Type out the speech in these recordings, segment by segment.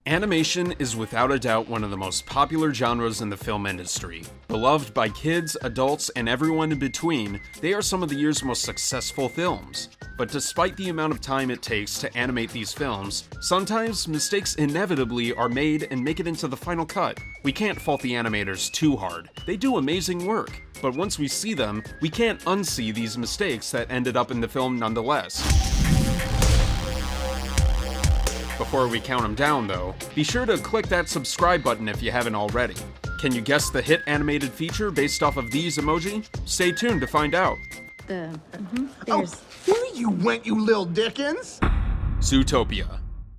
Animation is without a doubt one of the most popular genres in the film industry. Beloved by kids, adults, and everyone in between, they are some of the year's most successful films. But despite the amount of time it takes to animate these films, sometimes mistakes inevitably are made and make it into the final cut. We can't fault the animators too hard. They do amazing work, but once we see them, we can't unsee these mistakes that ended up in the film nonetheless. Before we count them down though, be sure to click that subscribe button if you haven't already. Can you guess the hit animated feature based off of these emoji? Stay tuned to find out. Here you went, you Lil Dickens! Zootopia.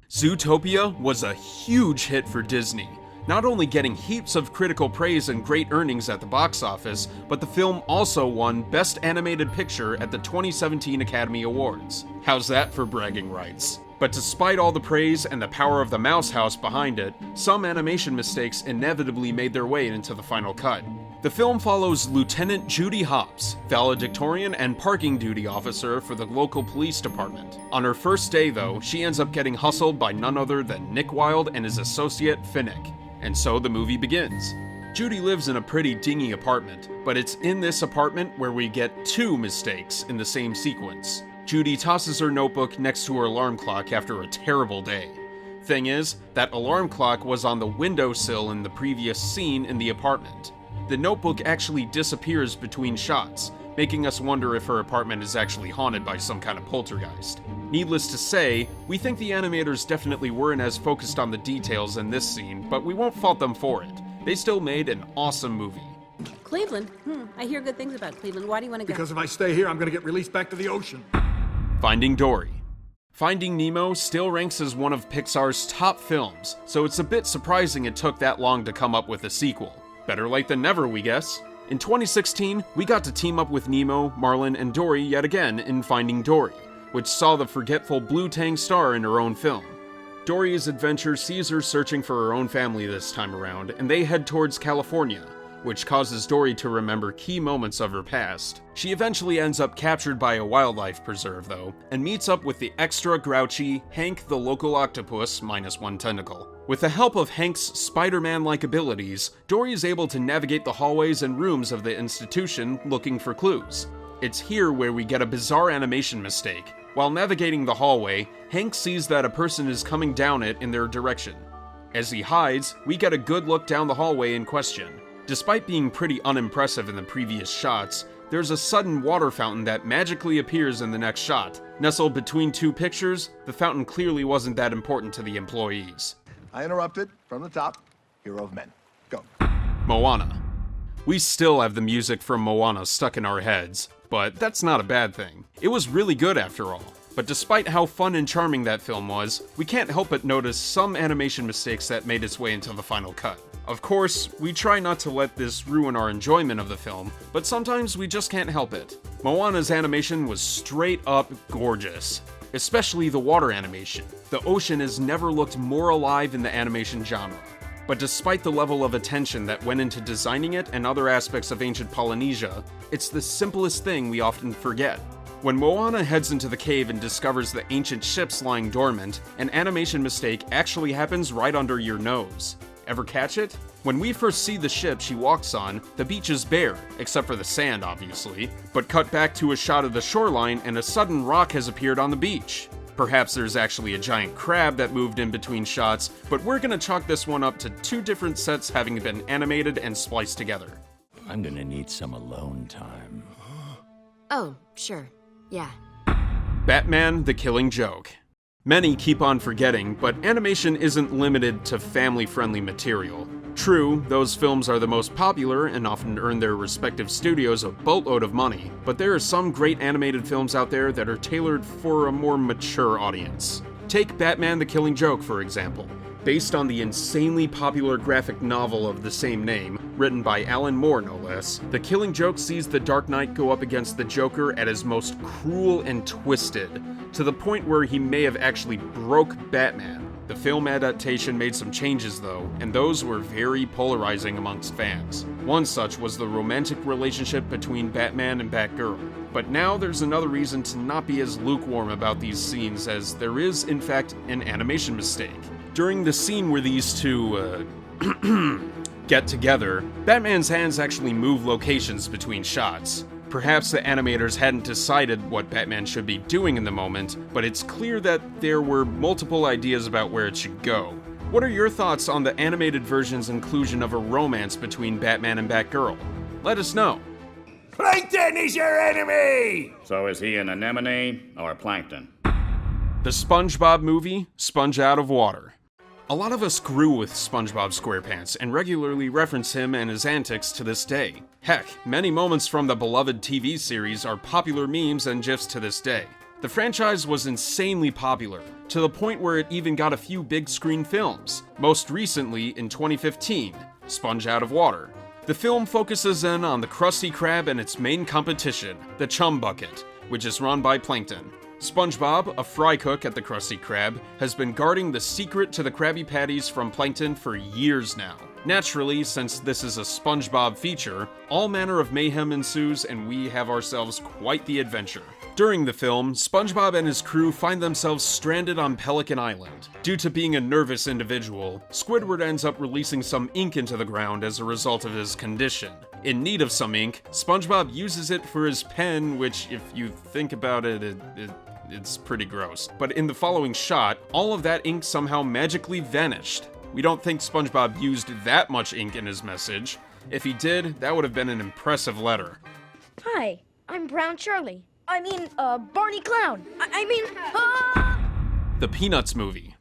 Zootopia was a huge hit for Disney, not only getting heaps of critical praise and great earnings at the box office, but the film also won Best Animated Picture at the 2017 Academy Awards. How's that for bragging rights? But despite all the praise and the power of the Mouse House behind it, some animation mistakes inevitably made their way into the final cut. The film follows Lieutenant Judy Hopps, valedictorian and parking duty officer for the local police department. On her first day though, she ends up getting hustled by none other than Nick Wilde and his associate Finnick. And so the movie begins. Judy lives in a pretty dingy apartment, but it's in this apartment where we get two mistakes in the same sequence. Judy tosses her notebook next to her alarm clock after a terrible day. Thing is, that alarm clock was on the windowsill in the previous scene in the apartment. The notebook actually disappears between shots, making us wonder if her apartment is actually haunted by some kind of poltergeist. Needless to say, we think the animators definitely weren't as focused on the details in this scene, but we won't fault them for it. They still made an awesome movie. Cleveland? I hear good things about Cleveland. Why do you want to go? Because if I stay here, I'm gonna get released back to the ocean. Finding Dory. Finding Nemo still ranks as one of Pixar's top films, so it's a bit surprising it took that long to come up with a sequel. Better late than never, we guess. In 2016, we got to team up with Nemo, Marlin, and Dory yet again in Finding Dory, which saw the forgetful Blue Tang star in her own film. Dory's adventure sees her searching for her own family this time around, and they head towards California, which causes Dory to remember key moments of her past. She eventually ends up captured by a wildlife preserve, though, and meets up with the extra grouchy Hank the local octopus minus one tentacle. With the help of Hank's Spider-Man-like abilities, Dory is able to navigate the hallways and rooms of the institution looking for clues. It's here where we get a bizarre animation mistake. While navigating the hallway, Hank sees that a person is coming down it in their direction. As he hides, we get a good look down the hallway in question. Despite being pretty unimpressive in the previous shots, there's a sudden water fountain that magically appears in the next shot. Nestled between two pictures, the fountain clearly wasn't that important to the employees. I interrupted from the top. Hero of men. Go. Moana. We still have the music from Moana stuck in our heads, but that's not a bad thing. It was really good after all. But despite how fun and charming that film was, we can't help but notice some animation mistakes that made its way into the final cut. Of course, we try not to let this ruin our enjoyment of the film, but sometimes we just can't help it. Moana's animation was straight up gorgeous, especially the water animation. The ocean has never looked more alive in the animation genre. But despite the level of attention that went into designing it and other aspects of ancient Polynesia, it's the simplest thing we often forget. When Moana heads into the cave and discovers the ancient ships lying dormant, an animation mistake actually happens right under your nose. Ever catch it? When we first see the ship she walks on, the beach is bare, except for the sand obviously, but cut back to a shot of the shoreline and a sudden rock has appeared on the beach. Perhaps there's actually a giant crab that moved in between shots, but we're gonna chalk this one up to two different sets having been animated and spliced together. I'm gonna need some alone time. Oh, sure. Yeah. Batman: The Killing Joke. Many keep on forgetting, but animation isn't limited to family-friendly material. True, those films are the most popular and often earn their respective studios a boatload of money, but there are some great animated films out there that are tailored for a more mature audience. Take Batman: The Killing Joke, for example. Based on the insanely popular graphic novel of the same name, written by Alan Moore no less, The Killing Joke sees the Dark Knight go up against the Joker at his most cruel and twisted, to the point where he may have actually broke Batman. The film adaptation made some changes though, and those were very polarizing amongst fans. One such was the romantic relationship between Batman and Batgirl. But now there's another reason to not be as lukewarm about these scenes, as there is, in fact, an animation mistake. During the scene where these two, get together, Batman's hands actually move locations between shots. Perhaps the animators hadn't decided what Batman should be doing in the moment, but it's clear that there were multiple ideas about where it should go. What are your thoughts on the animated version's inclusion of a romance between Batman and Batgirl? Let us know. Plankton is your enemy! So is he an anemone or plankton? The SpongeBob movie, Sponge Out of Water. A lot of us grew with SpongeBob Squarepants and regularly reference him and his antics to this day. Heck, many moments from the beloved TV series are popular memes and GIFs to this day. The franchise was insanely popular, to the point where it even got a few big screen films, most recently in 2015, Sponge Out of Water. The film focuses in on the Krusty Krab and its main competition, the Chum Bucket, which is run by Plankton. SpongeBob, a fry cook at the Krusty Krab, has been guarding the secret to the Krabby Patties from Plankton for years now. Naturally, since this is a SpongeBob feature, all manner of mayhem ensues and we have ourselves quite the adventure. During the film, SpongeBob and his crew find themselves stranded on Pelican Island. Due to being a nervous individual, Squidward ends up releasing some ink into the ground as a result of his condition. In need of some ink, SpongeBob uses it for his pen, which, if you think about it, it's pretty gross. But in the following shot, all of that ink somehow magically vanished. We don't think SpongeBob used that much ink in his message. If he did, that would have been an impressive letter. Hi, I'm Brown Charlie. Barney Clown. The Peanuts movie.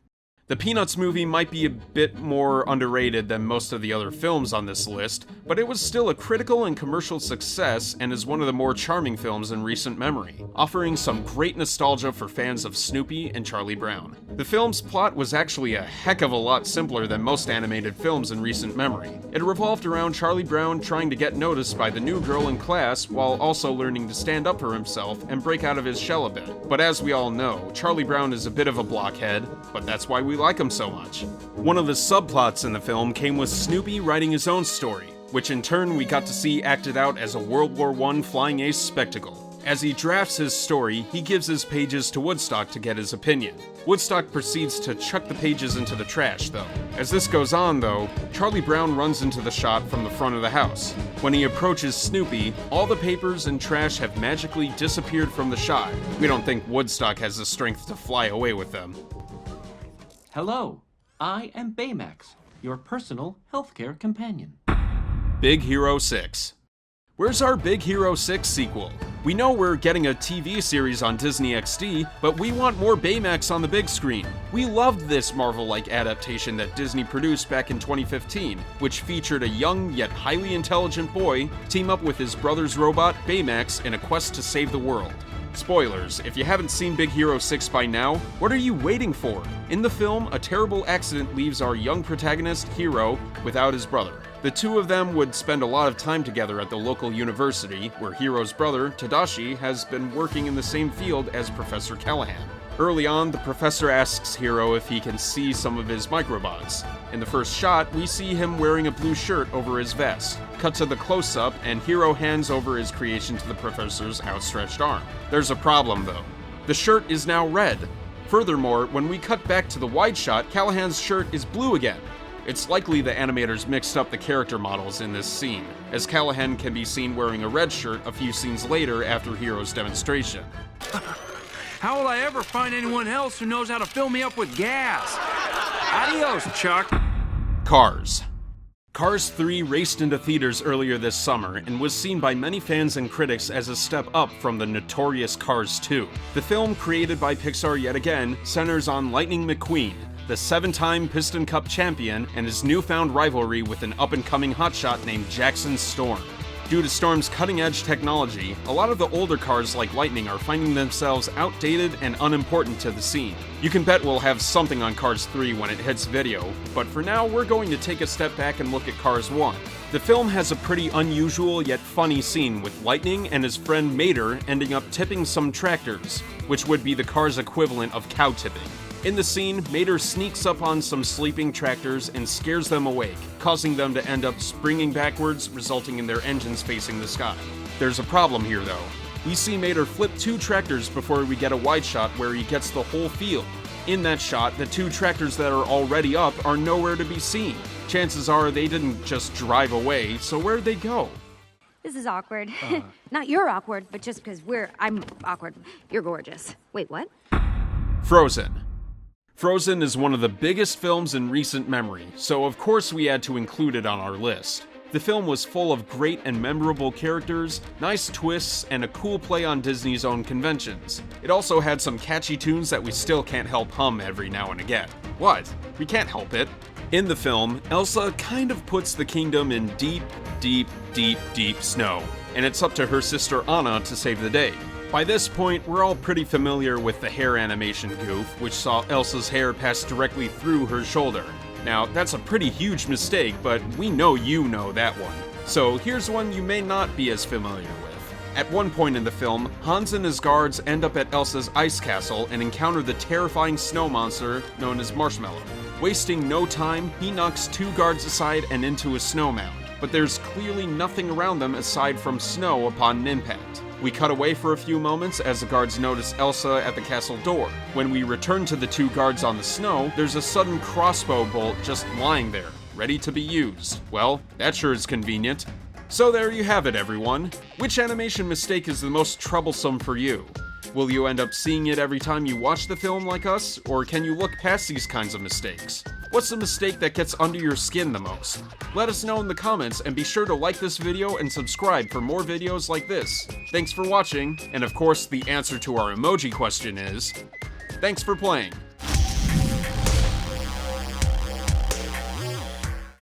The Peanuts movie might be a bit more underrated than most of the other films on this list, but it was still a critical and commercial success and is one of the more charming films in recent memory, offering some great nostalgia for fans of Snoopy and Charlie Brown. The film's plot was actually a heck of a lot simpler than most animated films in recent memory. It revolved around Charlie Brown trying to get noticed by the new girl in class while also learning to stand up for himself and break out of his shell a bit. But as we all know, Charlie Brown is a bit of a blockhead, but that's why we like him so much. One of the subplots in the film came with Snoopy writing his own story, which in turn we got to see acted out as a World War I flying ace spectacle. As he drafts his story, he gives his pages to Woodstock to get his opinion. Woodstock proceeds to chuck the pages into the trash, though. As this goes on, though, Charlie Brown runs into the shot from the front of the house. When he approaches Snoopy, all the papers and trash have magically disappeared from the shot. We don't think Woodstock has the strength to fly away with them. Hello, I am Baymax, your personal healthcare companion. Big Hero 6. Where's our Big Hero 6 sequel? We know we're getting a TV series on Disney XD, but we want more Baymax on the big screen. We loved this Marvel-like adaptation that Disney produced back in 2015, which featured a young yet highly intelligent boy team up with his brother's robot, Baymax, in a quest to save the world. Spoilers, if you haven't seen Big Hero 6 by now, what are you waiting for? In the film, a terrible accident leaves our young protagonist, Hero, without his brother. The two of them would spend a lot of time together at the local university, where Hero's brother, Tadashi, has been working in the same field as Professor Callahan. Early on, the professor asks Hero if he can see some of his microbots. In the first shot, we see him wearing a blue shirt over his vest. Cut to the close-up, and Hero hands over his creation to the professor's outstretched arm. There's a problem, though. The shirt is now red. Furthermore, when we cut back to the wide shot, Callahan's shirt is blue again. It's likely the animators mixed up the character models in this scene, as Callahan can be seen wearing a red shirt a few scenes later after Hero's demonstration. How will I ever find anyone else who knows how to fill me up with gas? Adios, Chuck. Cars. Cars 3 raced into theaters earlier this summer and was seen by many fans and critics as a step up from the notorious Cars 2. The film, created by Pixar yet again, centers on Lightning McQueen, the 7-time Piston Cup champion, and his newfound rivalry with an up-and-coming hotshot named Jackson Storm. Due to Storm's cutting-edge technology, a lot of the older cars like Lightning are finding themselves outdated and unimportant to the scene. You can bet we'll have something on Cars 3 when it hits video, but for now we're going to take a step back and look at Cars 1. The film has a pretty unusual yet funny scene with Lightning and his friend Mater ending up tipping some tractors, which would be the car's equivalent of cow tipping. In the scene, Mater sneaks up on some sleeping tractors and scares them awake, causing them to end up springing backwards, resulting in their engines facing the sky. There's a problem here, though. We see Mater flip 2 tractors before we get a wide shot where he gets the whole field. in that shot, the two tractors that are already up are nowhere to be seen. Chances are they didn't just drive away, so where'd they go? This is awkward. Not you're awkward, but just because I'm awkward. You're gorgeous. Wait, what? Frozen. Frozen is one of the biggest films in recent memory, so of course we had to include it on our list. The film was full of great and memorable characters, nice twists, and a cool play on Disney's own conventions. It also had some catchy tunes that we still can't help hum every now and again. What? We can't help it. In the film, Elsa kind of puts the kingdom in deep, deep, deep, deep snow, and it's up to her sister Anna to save the day. By this point, we're all pretty familiar with the hair animation goof, which saw Elsa's hair pass directly through her shoulder. Now, that's a pretty huge mistake, but we know you know that one. So here's one you may not be as familiar with. At one point in the film, Hans and his guards end up at Elsa's ice castle and encounter the terrifying snow monster known as Marshmallow. Wasting no time, he knocks two guards aside and into a snow mound, but there's clearly nothing around them aside from snow upon impact. We cut away for a few moments as the guards notice Elsa at the castle door. When we return to the two guards on the snow, there's a sudden crossbow bolt just lying there, ready to be used. Well, that sure is convenient. So there you have it, everyone. Which animation mistake is the most troublesome for you? Will you end up seeing it every time you watch the film like us, or can you look past these kinds of mistakes? What's the mistake that gets under your skin the most? Let us know in the comments, and be sure to like this video and subscribe for more videos like this. Thanks for watching, and of course the answer to our emoji question is, thanks for playing.